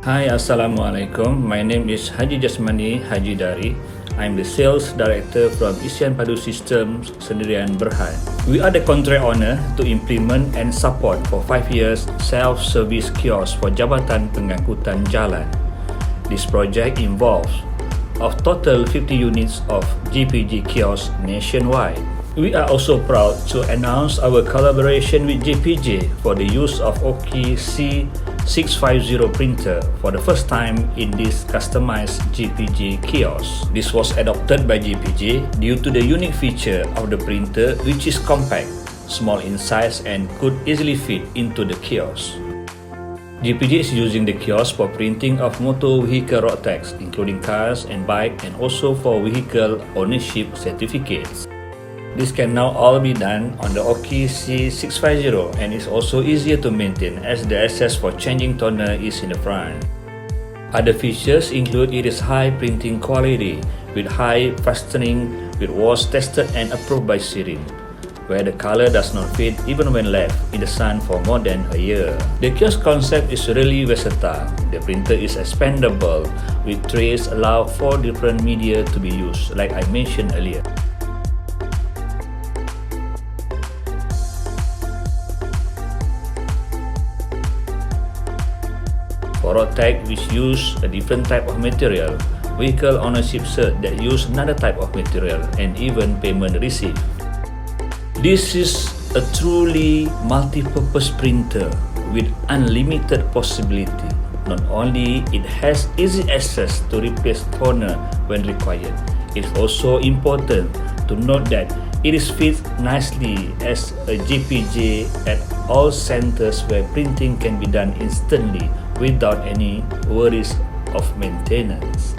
Hi, Assalamualaikum. My name is Haji Jasmani Haji Dari. I'm the Sales Director from Isian Padu Systems Sendirian Berhad. We are the contract owner to implement and support for 5 years self-service kiosk for Jabatan Pengangkutan Jalan. This project involves of total 50 units of JPJ kiosk nationwide. We are also proud to announce our collaboration with JPJ for the use of OKI C650 printer for the first time in this customized JPJ kiosk. This was adopted by JPJ due to the unique feature of the printer, which is compact, small in size and could easily fit into the kiosk. JPJ is using the kiosk for printing of motor vehicle road tax, including cars and bike, and also for vehicle ownership certificates. This can now all be done on the OKI C650 and is also easier to maintain as the access for changing toner is in the front. Other features include it is high printing quality with high fastening, which was tested and approved by Sirin, where the color does not fade even when left in the sun for more than a year. The kiosk concept is really versatile. The printer is expandable with trays allow 4 different media to be used, like I mentioned earlier. For road tag, which use a different type of material, vehicle ownership cert that use another type of material, and even payment receipt. This is a truly multi-purpose printer with unlimited possibility. Not only it has easy access to replace toner when required, it's also important to note that it is fit nicely as a JPJ at all centers where printing can be done instantly without any worries of maintenance.